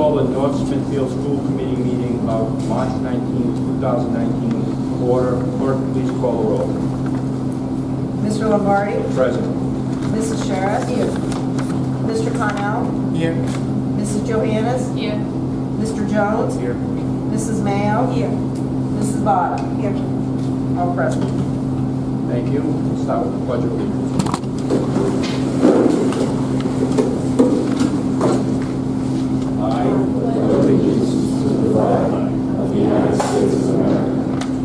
call the North Smithfield School Committee meeting of March 19, 2019 to order. Clerk, please call the roll. Mr. Lombardi? Present. Mrs. Shara? Here. Mr. Connell? Here. Mrs. Johannes? Here. Mr. Jones? Here. Mrs. Mayo? Here. Mrs. Vada? Here. All present. Thank you. We'll start with the Pledge of Allegiance. I pledge allegiance to the flag of the United States of America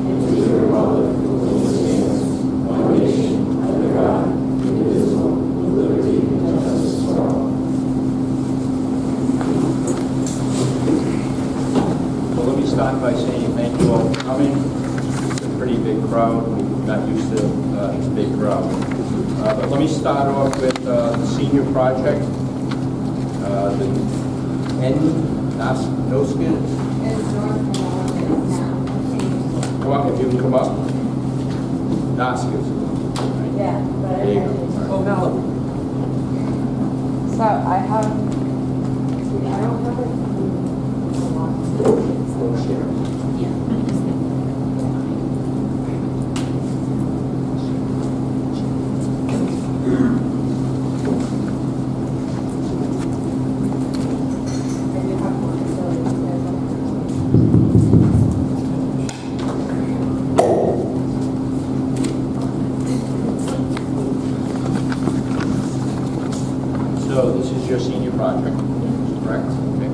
and to the republic for which it stands, one nation, under God, indivisible, with liberty and justice for all. Well, let me start by saying thank you all for coming. It's a pretty big crowd. We're not used to this big crowd. But let me start off with the senior project. The NOSKID. Come up, if you can come up. NOSKID. Yeah, but There you go. Oh, no. So I have. I don't have it. So this is your senior project, correct? Okay.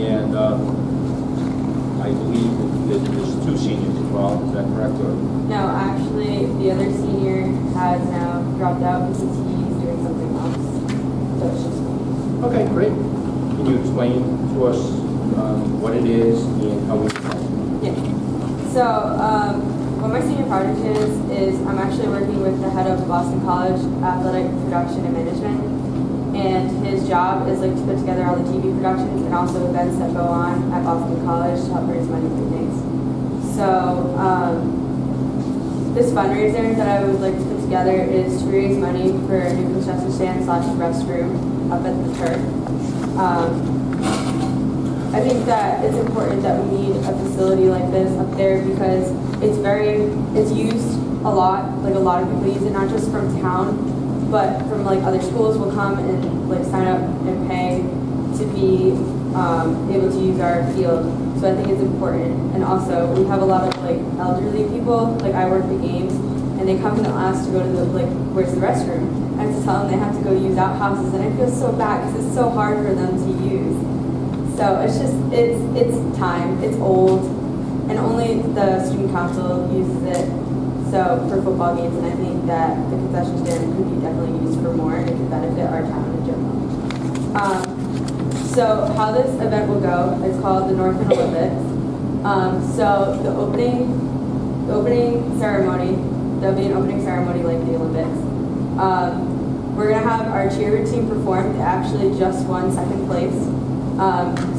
And I believe that there's two seniors involved, is that correct? Or? No, actually, the other senior has now dropped out because he's doing something else. So it's just me. Okay, great. Can you explain to us what it is and how we can? Yeah. So what my senior project is I'm actually working with the head of Boston College Athletic Production and Management. And his job is like to put together all the TV productions and also events that go on at Boston College to help raise money for things. So this fundraiser that I would like to put together is to raise money for a new concession stand / restroom up at the turf. I think that it's important that we need a facility like this up there because it's used a lot, like a lot of people use it, not just from town, but from like other schools will come and like sign up and pay to be able to use our field. So I think it's important. And also we have a lot of like elderly people, like I work the games, and they come and they'll ask to go to the like, where's the restroom? And to tell them they have to go use outhouses, and I feel so bad because it's so hard for them to use. So it's just, it's time, it's old, and only the student council uses it. So for football games, and I think that the concession stand could be definitely used for more and it could benefit our town in general. So how this event will go, it's called the Northern Olympics. So the opening ceremony, there'll be an opening ceremony like the Olympics. We're gonna have our cheer team perform. They actually just won second place.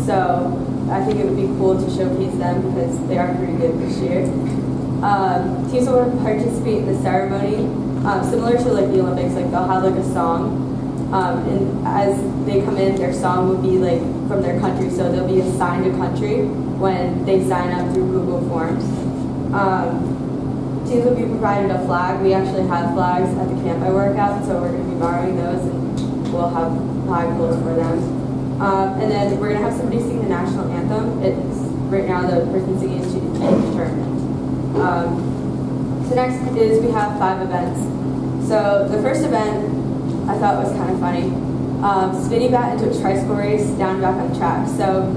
So I think it would be cool to showcase them because they are pretty good this year. Teams will participate in the ceremony, similar to like the Olympics, like they'll have like a song, and as they come in, their song will be like from their country, so they'll be assigned a country when they sign up through Google Forms. Teams will be provided a flag. We actually have flags at the camp I work at, so we're going to be borrowing those, and we'll have flag poles for them. And then we're going to have somebody sing the national anthem. It's right now the person singing is to be determined. So next is we have 5 events. So the first event I thought was kind of funny. Spinning bat into a tricycle race down and back on the track. So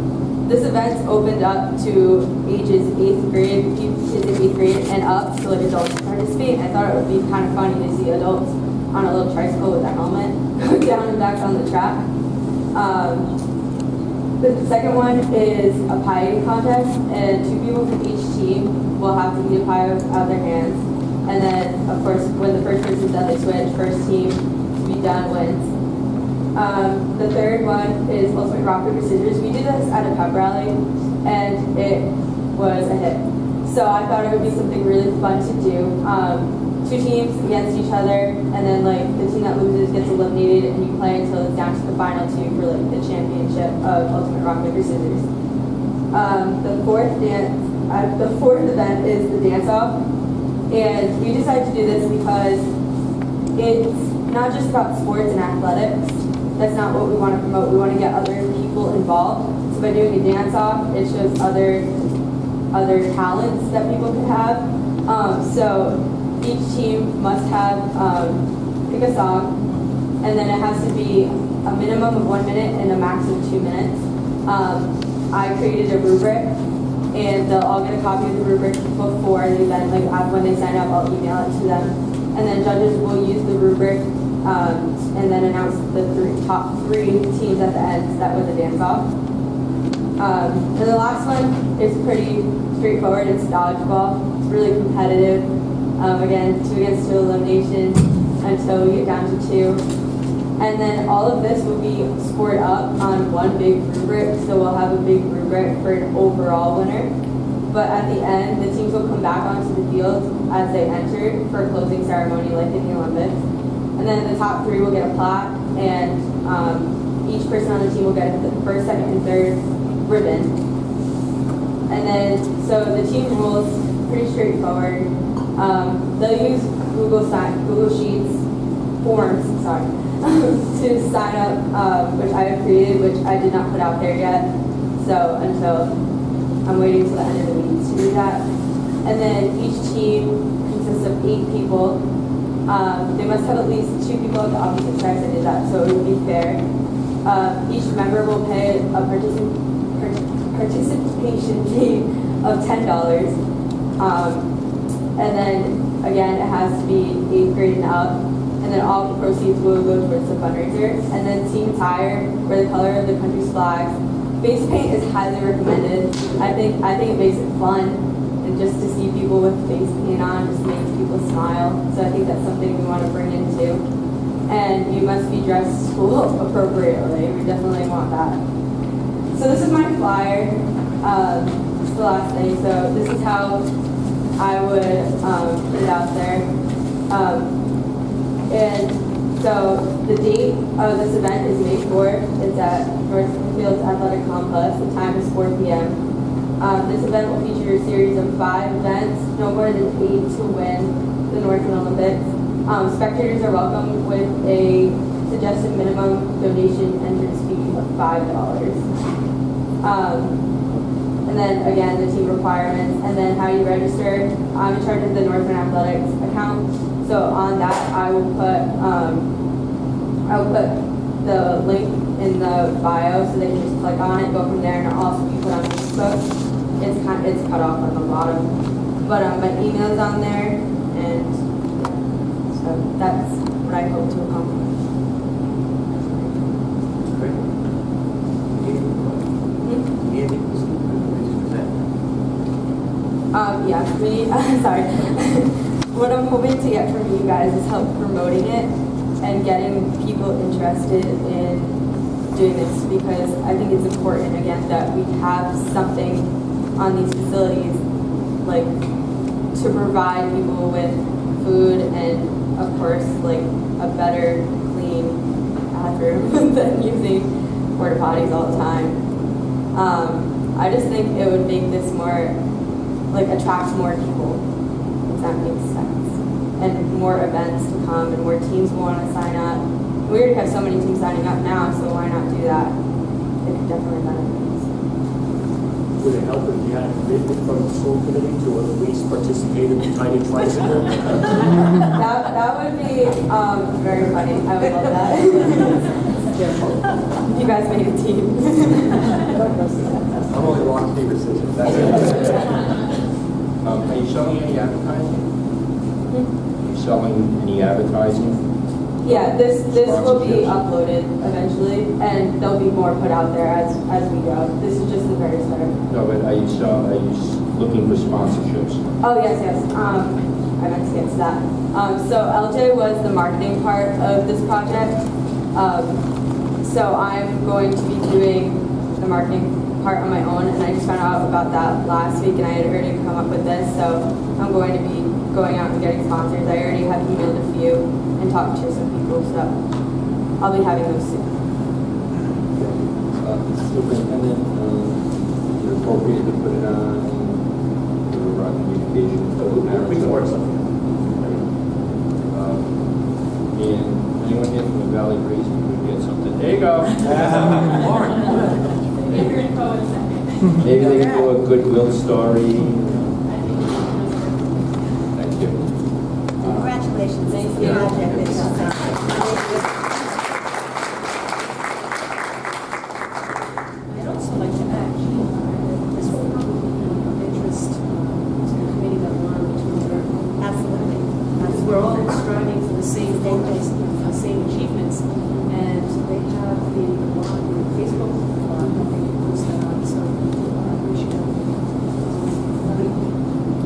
this event's opened up to ages 8th grade, kids in 8th grade and up, so like adults can participate. I thought it would be kind of funny to see adults on a little tricycle with a helmet going down and back on the track. The second one is a pie eating contest, and 2 people from each team will have to eat a pie out of their hands. And then, of course, when the first person's done, they switch. First team to be done wins. The third one is ultimate rock, paper, scissors. We did this at a pep rally, and it was a hit. So I thought it would be something really fun to do, two teams against each other, and then like the team that loses gets eliminated, and you play until it's down to the final two for like the championship of Ultimate Rock Paper Scissors. The fourth event is the dance off, and we decided to do this because it's not just about sports and athletics. That's not what we want to promote. We want to get other people involved. So by doing a dance off, it shows other talents that people could have. So each team must have pick a song, and then it has to be a minimum of 1 minute and a max of 2 minutes. I created a rubric, and they'll all get a copy of the rubric before the event. Like when they sign up, I'll email it to them, and then judges will use the rubric and then announce the top three teams at the end. So that was a dance off. And the last one is pretty straightforward. It's dodgeball. It's really competitive. Again, 2 against 2 elimination until we get down to 2. And then all of this will be scored up on one big rubric. So we'll have a big rubric for an overall winner. But at the end, the teams will come back onto the field as they entered for a closing ceremony like in the Olympics. And then the top 3 will get a plaque, and each person on the team will get the first, second, and third ribbon. And then, so the team rules, pretty straightforward. They'll use Google Sheets forms, to sign up, which I have created, which I did not put out there yet. So until I'm waiting till the end of the week to do that. And then each team consists of 8 people. They must have at least 2 people of the opposite sex. I did that, so it would be fair. Each member will pay a participation fee of $10. And then again, it has to be 8th grade and up. And then all the proceeds will go towards the fundraiser. And then team attire, wear the color of the country's flags. Face paint is highly recommended. I think it makes it fun, and just to see people with face paint on just makes people smile. So I think that's something we want to bring into. And you must be dressed school appropriately. We definitely want that. So this is my flyer. It's the last thing. So this is how I would put it out there. And so the date of this event is May 4th. It's at North Smithfield Athletic Complex. The time is 4 p.m. This event will feature a series of 5 events, no more than 8 to win the Northern Olympics. Spectators are welcome with a suggested minimum donation entrance fee of $5. And then again, the team requirements, and then how you register. I'm in charge of the Northern Athletics account. So on that, I will put the link in the bio, so they can just click on it, go from there, and it'll also be put on Facebook. It's cut off on the bottom, but my email's on there, and yeah, so that's what I hope to accomplish. Great. Sorry. What I'm hoping to get from you guys is help promoting it and getting people interested in doing this, because I think it's important, again, that we have something on these facilities, like, to provide people with food and, of course, like, a better, clean bathroom than using porta potties all the time. I just think it would make this more, like, attract more people, if that makes sense, and more events to come, and more teams will want to sign up. We already have so many teams signing up now, so why not do that? It could definitely benefit us. Would it help if you had a commitment from the school committee to at least participate in the tiny tricycle? That would be very funny. I would love that. If you guys made a team. I'm only rock, paper, scissors. That's it. Are you showing any advertising? Are you showing any advertising? Yeah, this will be uploaded eventually, and there'll be more put out there as we go. This is just the very start. No, but are you looking for sponsorships? Oh yes. I meant to get to that. So LJ was the marketing part of this project. So I'm going to be doing the marketing part on my own, and I just found out about that last week, and I had already come up with this, so I'm going to be going out and getting sponsors. I already have emailed a few and talked to some people, so I'll be having those soon. Superintendent, is it appropriate to put it on for communication? We can work something. And anyone here from the Valley Breeze could get something? There you go. Maybe they can do a goodwill story. Thank you. Congratulations. Thank you. I'd also like to add, this will probably be of interest to the committee that we're on, which we're, Absolutely. because we're all striving for the same goals, the same achievements, and they have the blog, the Facebook blog, that they can post that on, so we should have.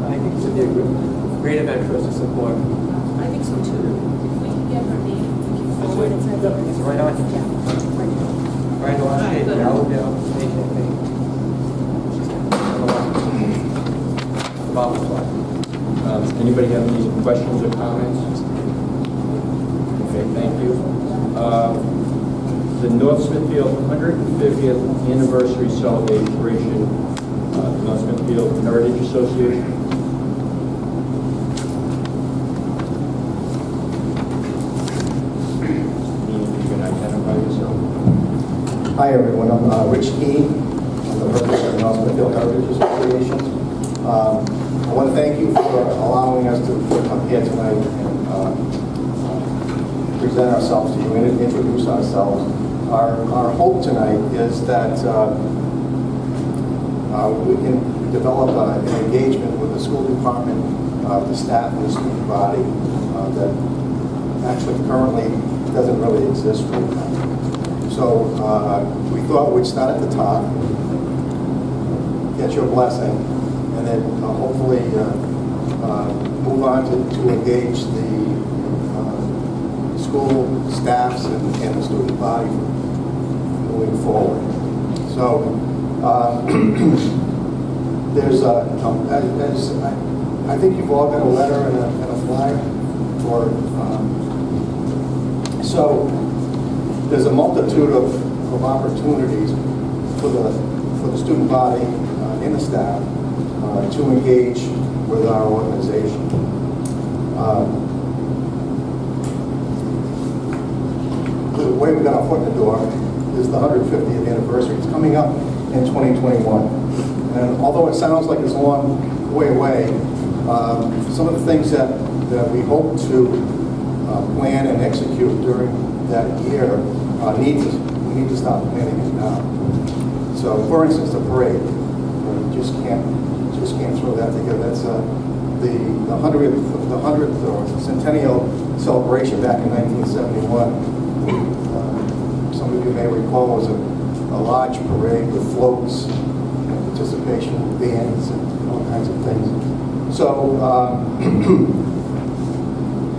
I think it's a great event for us to support. I think so too. If we can get her name, we can forward it to them. It's right on. Yeah. Right on stage, Good. I will be able to make anything. Bob was like. Anybody have any questions or comments? Okay, thank you. The North Smithfield 150th Anniversary Celebration, North Smithfield Heritage Association. Ian, you can identify yourself. Hi, everyone. I'm Rich Key. I'm the president of the North Smithfield Heritage Association. I want to thank you for allowing us to come here tonight and present ourselves to you and introduce ourselves. Our hope tonight is that we can develop an engagement with the school department, the staff, and the student body that actually currently doesn't really exist right now. So we thought we'd start at the top, get your blessing, and then hopefully move on to engage the school staffs and the student body moving forward. So there's I think you've all got a letter and a flyer for. So there's a multitude of opportunities for the student body and the staff to engage with our organization. The way we got our foot in the door is the 150th anniversary. It's coming up in 2021. And although it sounds like it's a long way away, some of the things that we hope to plan and execute during that year we need to start planning it now. So, for instance, the parade. You just can't throw that together. That's the 100th or centennial celebration back in 1971. Some of you may recall was a large parade with floats, and participation with bands, and all kinds of things. So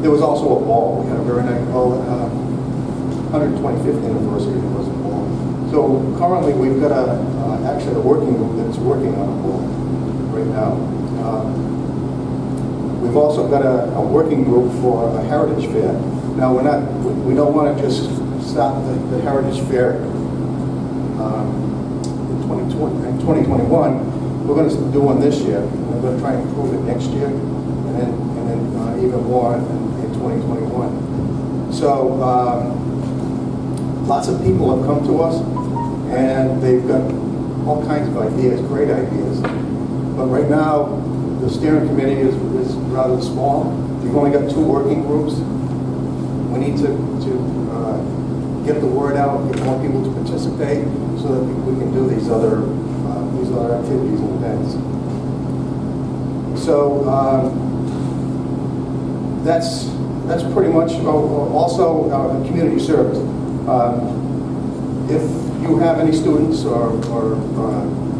there was also a ball. We had a very nice ball. 125th anniversary was a ball. So currently we've got actually a working group that's working on a ball right now. We've also got a working group for a heritage fair. Now we don't want to just stop the heritage fair in 2021. We're going to do one this year. We're going to try and improve it next year, and then even more in 2021. So lots of people have come to us, and they've got all kinds of ideas, great ideas. But right now, the steering committee is rather small. We've only got 2 working groups. We need to get the word out, get more people to participate, so that we can do these other activities and events. So that's pretty much. Also, community service. If you have any students or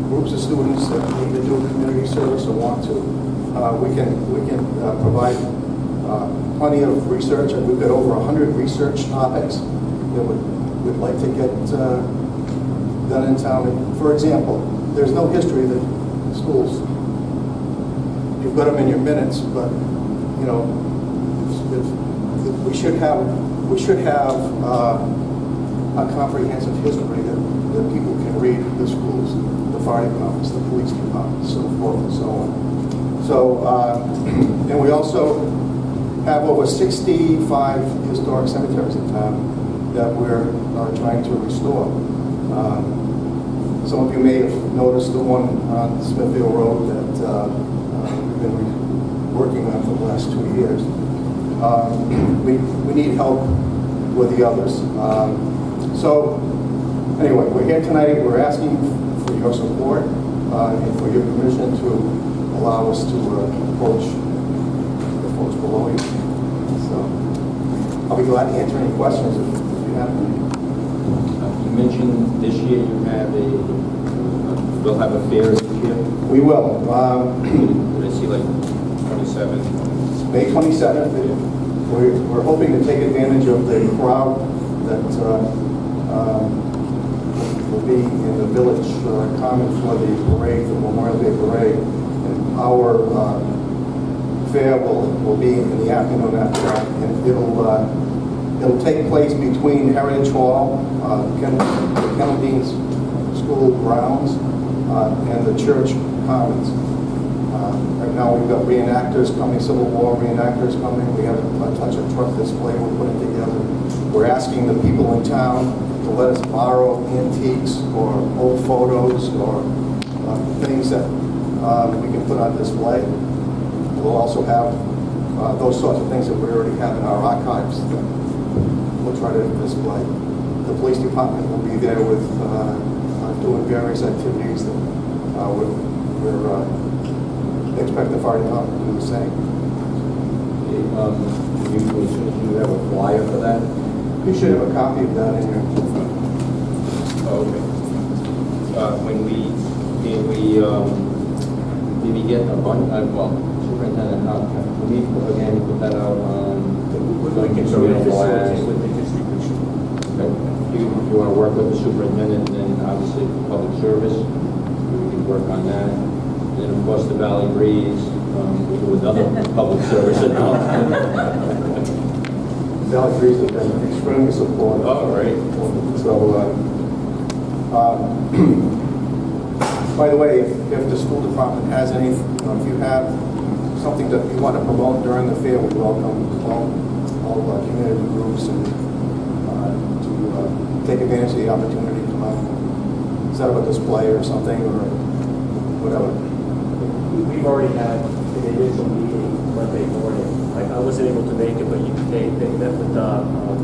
groups of students that need to do community service or want to, we can provide plenty of research. And we've got over 100 research topics that we'd like to get done in town. For example, there's no history of the schools. You've got them in your minutes, but, you know, we should have a comprehensive history that people can read, the schools, the fire departments, the police departments, so forth and so on. So, and we also have over 65 historic cemeteries in town that we're trying to restore. Some of you may have noticed the one on Smithfield Road that we've been working on for the last 2 years. We need help with the others. So anyway, we're here tonight. We're asking for your support and for your permission to allow us to approach the folks below you. So I'll be glad to answer any questions if you have any. You mentioned this year you have we'll have a fair this year. We will. Did I see like 27? May 27th. We're hoping to take advantage of the crowd that will be in the village common for the parade, the Memorial Day parade. And our fair will be in the afternoon after that, and it'll take place between Heritage Hall, the Kennedine School grounds, and the church commons. Right now we've got reenactors coming, Civil War reenactors coming. We have a touch of truck display we're putting together. We're asking the people in town to let us borrow antiques or old photos or things that we can put on display. We'll also have those sorts of things that we already have in our archives that we'll try to display. The police department will be there with doing various activities that we're expect the fire department to do the same. You have a flyer for that? You should have a copy of that in here. Oh, okay. When we maybe get a bunch, superintendent, can we again put that out on? We can sort of facilitate with the distribution. Okay. If you want to work with the superintendent, then obviously public service, we can work on that. And of course, the Valley Breeze, we do another public service announcement. Valley Breeze has been extremely supportive. Oh, great. So, by the way, if the school department has any, if you have something that you want to promote during the fair, we welcome all community groups and to take advantage of the opportunity to set up a display or something or whatever. We've already had an initial meeting Monday morning. I wasn't able to make it, but they met with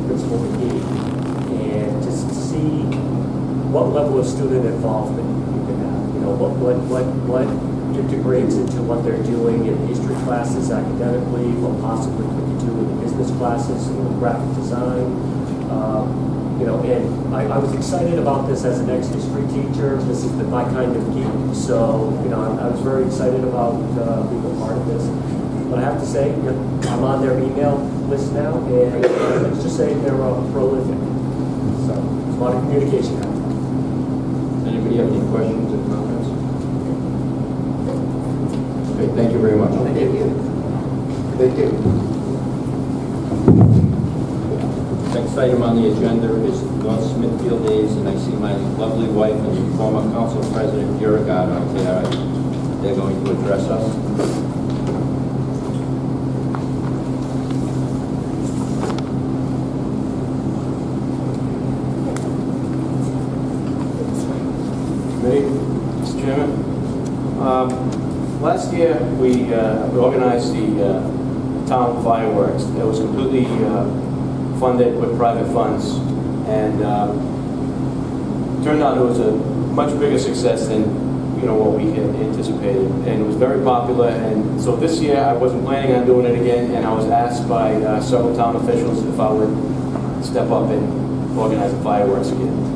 Principal McGee, and just to see what level of student involvement you can have. You know, what integrates into what they're doing in history classes academically, what possibly we could do in the business classes, or graphic design. You know, and I was excited about this as an ex-history teacher. This is my kind of geek, so, you know, I was very excited about being a part of this. But I have to say, you know, I'm on their email list now, and let's just say they're prolific. So, there's a lot of communication happening. Anybody have any questions or comments? Okay, thank you very much. Thank you. Thank you. Next item on the agenda is North Smithfield Days, and I see my lovely wife and former council president, Duragado, out there. They're going to address us. Mr. Chairman, last year we organized the town fireworks. It was completely funded with private funds, and turned out it was a much bigger success than what we had anticipated, and it was very popular. And so this year I wasn't planning on doing it again, and I was asked by several town officials if I would step up and organize the fireworks again.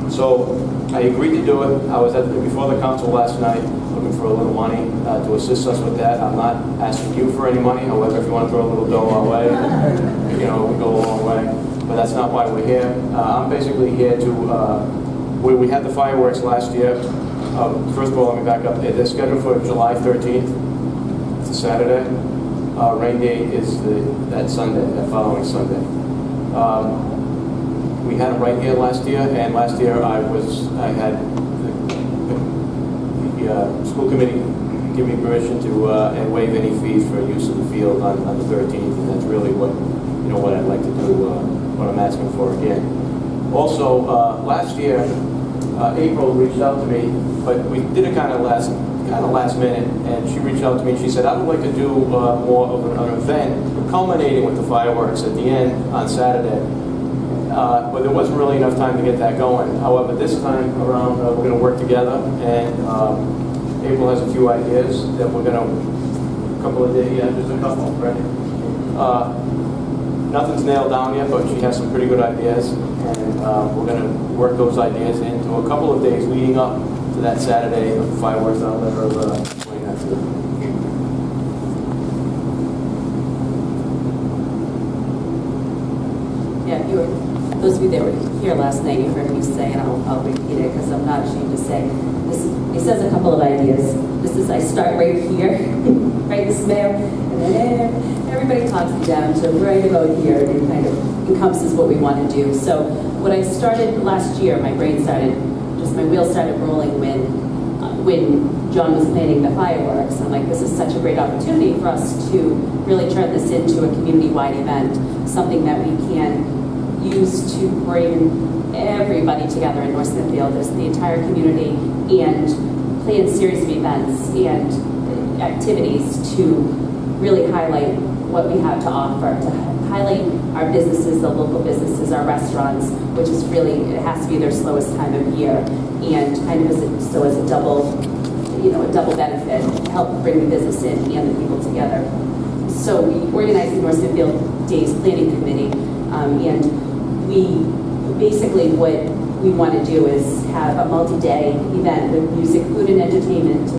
So I agreed to do it. I was before the council last night looking for a little money to assist us with that. I'm not asking you for any money. However, if you want to throw a little dough our way, it would go a long way. But that's not why we're here. I'm basically here to where we had the fireworks last year, first of all, let me back up. They're scheduled for July 13th. It's a Saturday. Rain date is that Sunday, that following Sunday. We had them right here last year, and last year I had the school committee give me permission to and waive any fees for use of the field on the 13th, and that's really what I'd like to do, what I'm asking for again. Also, last year, April reached out to me, but we did it kind of last minute, and she reached out to me and she said, I would like to do more of an event culminating with the fireworks at the end on Saturday. But there wasn't really enough time to get that going. However, this time around, we're going to work together, and April has a few ideas that we're going to, just a couple, right? Nothing's nailed down yet, but she has some pretty good ideas, and we're going to work those ideas into a couple of days leading up to that Saturday of the fireworks. I'll let her explain that to you. Yeah, those of you that were here last night, you heard me say, and I'll repeat it because I'm not ashamed to say, it says a couple of ideas. I start right here, right this mail, and then everybody talks me down to right about here, and it kind of encompasses what we want to do. So what I started last year, my wheels started rolling when John was planning the fireworks. I'm like, this is such a great opportunity for us to really turn this into a community-wide event, something that we can use to bring everybody together in North Smithfield, as the entire community, and plan a series of events and activities to really highlight what we have to offer, to highlight our businesses, the local businesses, our restaurants, which is really, it has to be their slowest time of year, and kind of as a double, a double benefit, to help bring the business in and the people together. So we organized the North Smithfield Days Planning Committee, and we basically, what we want to do is have a multi-day event with music, food, and entertainment to